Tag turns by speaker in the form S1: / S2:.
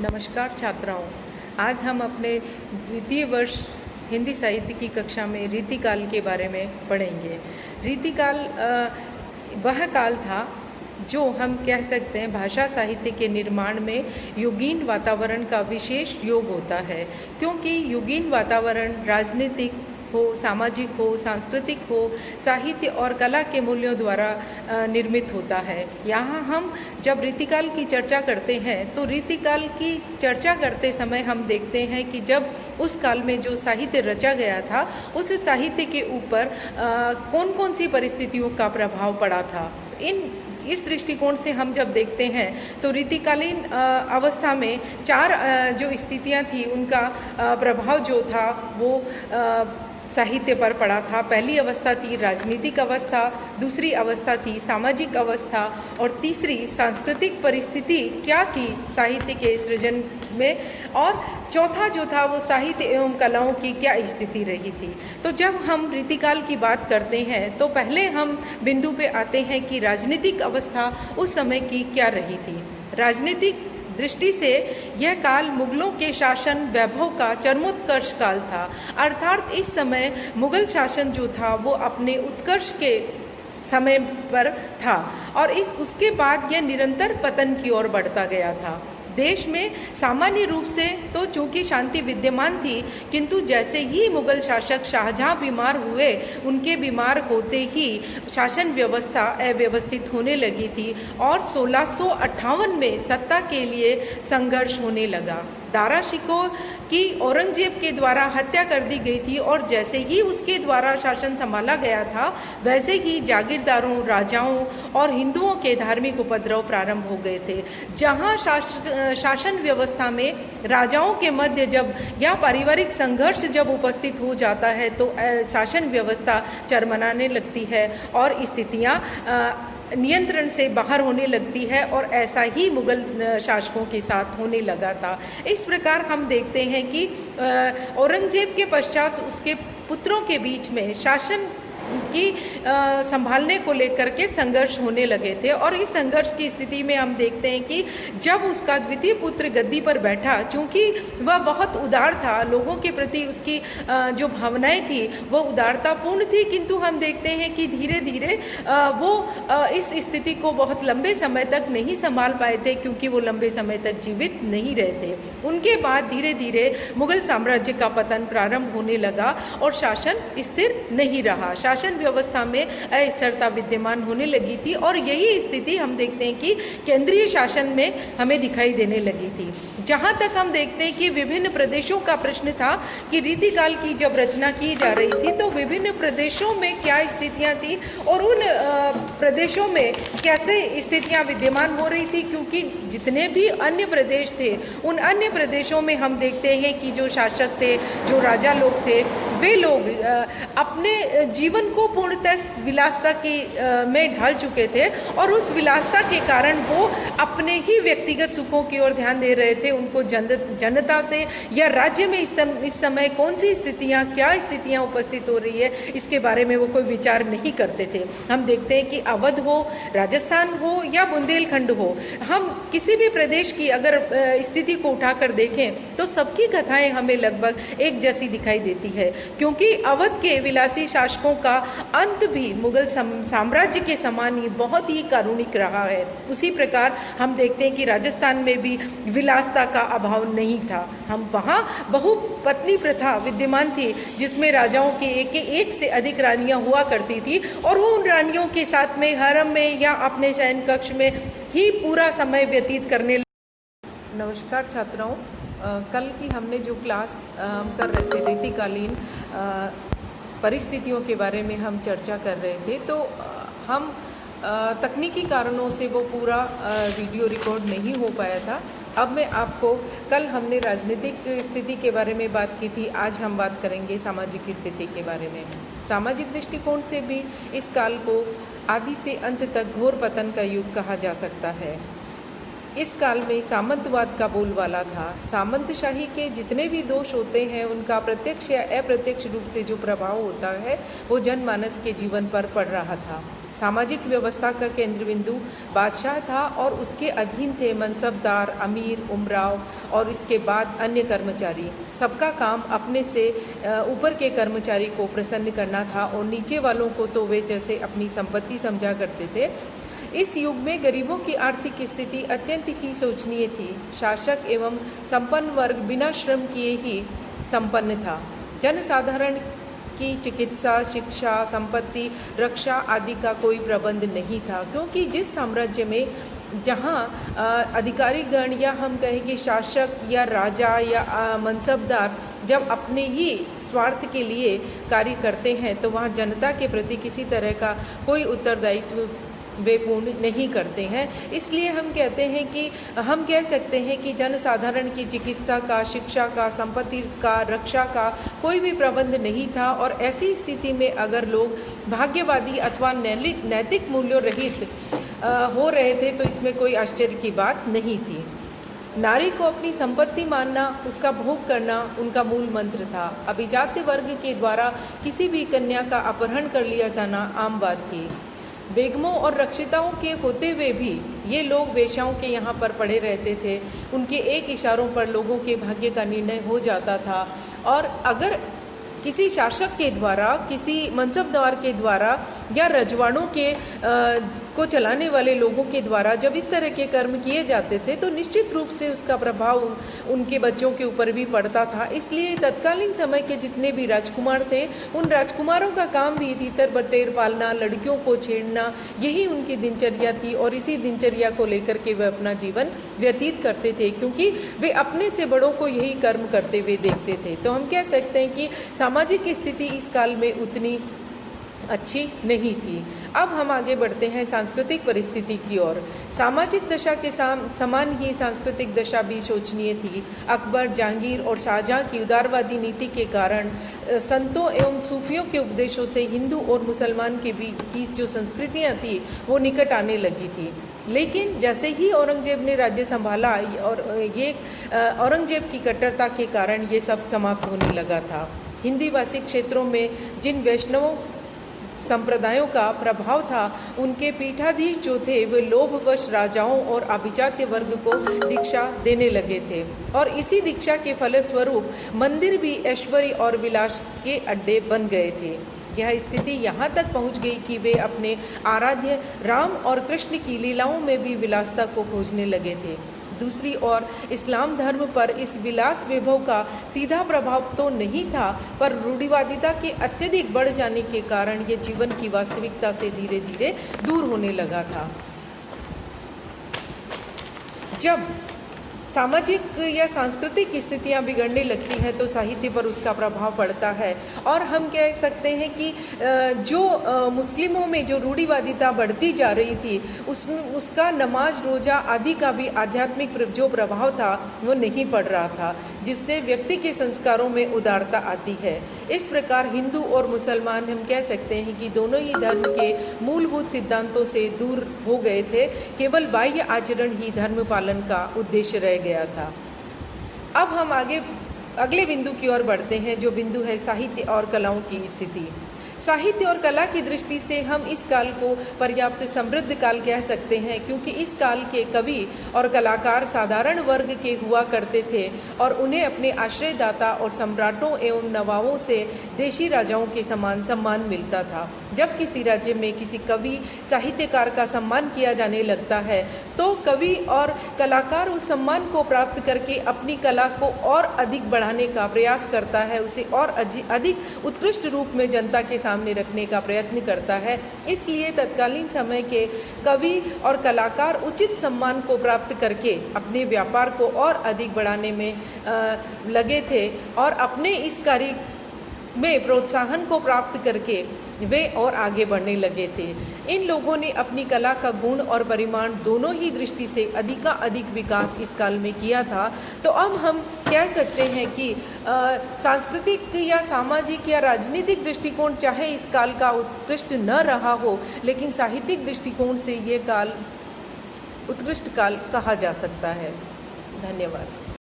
S1: नमस्कार छात्राओं। आज हम अपने द्वितीय वर्ष हिंदी साहित्य की कक्षा में रीतिकाल के बारे में पढ़ेंगे। रीतिकाल वह काल था जो हम कह सकते हैं भाषा साहित्य के निर्माण में युगीन वातावरण का विशेष योग होता है, क्योंकि युगीन वातावरण राजनीतिक हो, सामाजिक हो, सांस्कृतिक हो, साहित्य और कला के मूल्यों द्वारा निर्मित होता है। यहाँ हम जब रीतिकाल की चर्चा करते हैं तो रीतिकाल की चर्चा करते समय हम देखते हैं कि जब उस काल में जो साहित्य रचा गया था उस साहित्य के ऊपर कौन कौन सी परिस्थितियों का प्रभाव पड़ा था। इस दृष्टिकोण से हम जब देखते हैं तो रीतिकालीन अवस्था में चार जो स्थितियां थी उनका प्रभाव जो था वो साहित्य पर पड़ा था। पहली अवस्था थी राजनीतिक अवस्था, दूसरी अवस्था थी सामाजिक अवस्था और तीसरी सांस्कृतिक परिस्थिति क्या थी साहित्य के सृजन में, और चौथा जो था वो साहित्य एवं कलाओं की क्या स्थिति रही थी। तो जब हम रीतिकाल की बात करते हैं तो पहले हम बिंदु पे आते हैं कि राजनीतिक अवस्था उस समय की क्या रही थी। राजनीतिक दृष्टि से यह काल मुगलों के शासन वैभव का चरमोत्कर्ष काल था, अर्थात इस समय मुगल शासन जो था वो अपने उत्कर्ष के समय पर था और उसके बाद यह निरंतर पतन की ओर बढ़ता गया था। देश में सामान्य रूप से तो चूंकि शांति विद्यमान थी, किंतु जैसे ही मुगल शासक शाहजहां बीमार हुए, उनके बीमार होते ही शासन व्यवस्था अव्यवस्थित होने लगी थी और 1658 में सत्ता के लिए संघर्ष होने लगा। दारा शिकोह की औरंगजेब के द्वारा हत्या कर दी गई थी और जैसे ही उसके द्वारा शासन संभाला गया था वैसे ही जागीरदारों, राजाओं और हिंदुओं के धार्मिक उपद्रव प्रारंभ हो गए थे। जहां शासन व्यवस्था में राजाओं के मध्य जब या पारिवारिक संघर्ष जब उपस्थित हो जाता है तो शासन व्यवस्था चरमराने लगती है और स्थितियां नियंत्रण से बाहर होने लगती है, और ऐसा ही मुगल शासकों के साथ होने लगा था। इस प्रकार हम देखते हैं कि औरंगजेब के पश्चात उसके पुत्रों के बीच में शासन की संभालने को लेकर के संघर्ष होने लगे थे और इस संघर्ष की स्थिति में हम देखते हैं कि जब उसका द्वितीय पुत्र गद्दी पर बैठा, चूंकि वह बहुत उदार था, लोगों के प्रति उसकी जो भावनाएं थी वो उदारतापूर्ण थी, किंतु हम देखते हैं कि धीरे धीरे वो इस स्थिति को बहुत लंबे समय तक नहीं संभाल पाए थे, क्योंकि वो लंबे समय तक जीवित नहीं रहे थे। उनके बाद धीरे धीरे मुगल साम्राज्य का पतन प्रारंभ होने लगा और शासन स्थिर नहीं रहा, शासन व्यवस्था में अस्थिरता विद्यमान होने लगी थी और यही स्थिति हम देखते हैं कि केंद्रीय शासन में हमें दिखाई देने लगी थी। जहाँ तक हम देखते हैं कि विभिन्न प्रदेशों का प्रश्न था कि रीतिकाल की जब रचना की जा रही थी तो विभिन्न प्रदेशों में क्या स्थितियाँ थी और उन प्रदेशों में कैसे स्थितियाँ विद्यमान हो रही थी, क्योंकि जितने भी अन्य प्रदेश थे उन अन्य प्रदेशों में हम देखते हैं कि जो शासक थे, जो राजा लोग थे, वे लोग अपने जीवन को पूर्णतः विलासता के में ढाल चुके थे और उस विलासता के कारण वो अपने ही व्यक्तिगत सुखों की ओर ध्यान दे रहे थे। उनको जनता से या राज्य में इस समय कौन सी स्थितियाँ, क्या स्थितियाँ उपस्थित हो रही है, इसके बारे में वो कोई विचार नहीं करते थे। हम देखते हैं कि अवध हो, राजस्थान हो या बुंदेलखंड हो, हम किसी भी प्रदेश की अगर स्थिति को उठाकर देखें तो सबकी कथाएं हमें लगभग एक जैसी दिखाई देती है, क्योंकि अवध के विलासी शासकों का अंत भी मुगल साम्राज्य के समान ही बहुत ही कारुणिक रहा है। उसी प्रकार हम देखते हैं कि राजस्थान में भी विलासता का अभाव नहीं था। हम वहाँ बहुपत्नी प्रथा विद्यमान थी, जिसमें राजाओं के एक से अधिक रानियाँ हुआ करती थी और वो उन रानियों के साथ में हरम में या अपने शयन कक्ष में ही पूरा समय व्यतीत करने। नमस्कार छात्राओं, कल की हमने जो क्लास हम कर रहे थे रीतिकालीन परिस्थितियों के बारे में हम चर्चा कर रहे थे, तो हम तकनीकी कारणों से वो पूरा वीडियो रिकॉर्ड नहीं हो पाया था। अब मैं आपको, कल हमने राजनीतिक स्थिति के बारे में बात की थी, आज हम बात करेंगे सामाजिक स्थिति के बारे में। सामाजिक दृष्टिकोण से भी इस काल को आदि से अंत तक घोर पतन का युग कहा जा सकता है। इस काल में सामंतवाद का बोलबाला था। सामंतशाही के जितने भी दोष होते हैं उनका प्रत्यक्ष या अप्रत्यक्ष रूप से जो प्रभाव होता है वो जनमानस के जीवन पर पड़ रहा था। सामाजिक व्यवस्था का केंद्र बिंदु बादशाह था और उसके अधीन थे मनसबदार, अमीर, उमराव और इसके बाद अन्य कर्मचारी। सबका काम अपने से ऊपर के कर्मचारी को प्रसन्न करना था और नीचे वालों को तो वे जैसे अपनी संपत्ति समझा करते थे। इस युग में गरीबों की आर्थिक स्थिति अत्यंत ही शोचनीय थी। शासक एवं संपन्न वर्ग बिना श्रम किए ही संपन्न था। जनसाधारण की चिकित्सा, शिक्षा, संपत्ति, रक्षा आदि का कोई प्रबंध नहीं था, क्योंकि जिस साम्राज्य में जहाँ अधिकारीगण या हम कहें कि शासक या राजा या मनसबदार जब अपने ही स्वार्थ के लिए कार्य करते हैं तो वहाँ जनता के प्रति किसी तरह का कोई उत्तरदायित्व वे पूर्ण नहीं करते हैं। इसलिए हम कहते हैं कि हम कह सकते हैं कि जनसाधारण की चिकित्सा का, शिक्षा का, संपत्ति का, रक्षा का कोई भी प्रबंध नहीं था और ऐसी स्थिति में अगर लोग भाग्यवादी अथवा नैतिक मूल्यों रहित हो रहे थे तो इसमें कोई आश्चर्य की बात नहीं थी। नारी को अपनी संपत्ति मानना, उसका भोग करना उनका मूल मंत्र था। अभिजात्य वर्ग के द्वारा किसी भी कन्या का अपहरण कर लिया जाना आम बात थी। बेगमों और रक्षिताओं के होते हुए भी ये लोग वेश्याओं के यहाँ पर पड़े रहते थे। उनके एक इशारों पर लोगों के भाग्य का निर्णय हो जाता था और अगर किसी शासक के द्वारा, किसी मनसबदार के द्वारा या रजवाड़ों के को चलाने वाले लोगों के द्वारा जब इस तरह के कर्म किए जाते थे तो निश्चित रूप से उसका प्रभाव उनके बच्चों के ऊपर भी पड़ता था। इसलिए तत्कालीन समय के जितने भी राजकुमार थे उन राजकुमारों का काम भी तीतर बटेर पालना, लड़कियों को छेड़ना, यही उनकी दिनचर्या थी और इसी दिनचर्या को लेकर के वे अपना जीवन व्यतीत करते थे, क्योंकि वे अपने से बड़ों को यही कर्म करते हुए देखते थे। तो हम कह सकते हैं कि सामाजिक स्थिति इस काल में उतनी अच्छी नहीं थी। अब हम आगे बढ़ते हैं सांस्कृतिक परिस्थिति की ओर। सामाजिक दशा के समान ही सांस्कृतिक दशा भी शोचनीय थी। अकबर, जहांगीर और शाहजहां की उदारवादी नीति के कारण संतों एवं सूफियों के उपदेशों से हिंदू और मुसलमान के बीच की जो संस्कृतियां थी वो निकट आने लगी थी। लेकिन जैसे ही औरंगजेब ने राज्य संभाला और ये औरंगजेब की कट्टरता के कारण ये सब समाप्त होने लगा था। हिंदी भाषी क्षेत्रों में जिन वैष्णवों संप्रदायों का प्रभाव था उनके पीठाधीश जो थे वे लोभवश राजाओं और अभिजात्य वर्ग को दीक्षा देने लगे थे और इसी दीक्षा के फलस्वरूप मंदिर भी ऐश्वर्य और विलास के अड्डे बन गए थे। यह स्थिति यहाँ तक पहुँच गई कि वे अपने आराध्य राम और कृष्ण की लीलाओं में भी विलासता को खोजने लगे थे। दूसरी ओर इस्लाम धर्म पर इस विलास वैभव का सीधा प्रभाव तो नहीं था, पर रूढ़िवादिता के अत्यधिक बढ़ जाने के कारण ये जीवन की वास्तविकता से धीरे धीरे दूर होने लगा था। जब सामाजिक या सांस्कृतिक स्थितियां बिगड़ने लगती हैं तो साहित्य पर उसका प्रभाव पड़ता है और हम कह सकते हैं कि जो मुस्लिमों में जो रूढ़िवादिता बढ़ती जा रही थी उसका नमाज, रोज़ा आदि का भी आध्यात्मिक जो प्रभाव था वो नहीं पड़ रहा था, जिससे व्यक्ति के संस्कारों में उदारता आती है। इस प्रकार हिंदू और मुसलमान हम कह सकते हैं कि दोनों ही धर्म के मूलभूत सिद्धांतों से दूर हो गए थे। केवल बाह्य आचरण ही धर्म पालन का उद्देश्य रह गया था। अब हम अगले बिंदु की ओर बढ़ते हैं, जो बिंदु है साहित्य और कलाओं की स्थिति। साहित्य और कला की दृष्टि से हम इस काल को पर्याप्त समृद्ध काल कह सकते हैं, क्योंकि इस काल के कवि और कलाकार साधारण वर्ग के हुआ करते थे और उन्हें अपने आश्रयदाता और सम्राटों एवं नवाबों से देशी राजाओं के समान सम्मान मिलता था। जब किसी राज्य में किसी कवि साहित्यकार का सम्मान किया जाने लगता है तो कवि और कलाकार उस सम्मान को प्राप्त करके अपनी कला को और अधिक बढ़ाने का प्रयास करता है, उसे और अधिक उत्कृष्ट रूप में जनता के सामने रखने का प्रयत्न करता है। इसलिए तत्कालीन समय के कवि और कलाकार उचित सम्मान को प्राप्त करके अपने व्यापार को और अधिक बढ़ाने में लगे थे और अपने इस कार्य में प्रोत्साहन को प्राप्त करके वे और आगे बढ़ने लगे थे। इन लोगों ने अपनी कला का गुण और परिमाण दोनों ही दृष्टि से अधिक विकास इस काल में किया था। तो अब हम कह सकते हैं कि सांस्कृतिक या सामाजिक या राजनीतिक दृष्टिकोण चाहे इस काल का उत्कृष्ट न रहा हो, लेकिन साहित्यिक दृष्टिकोण से ये काल उत्कृष्ट काल कहा जा सकता है। धन्यवाद।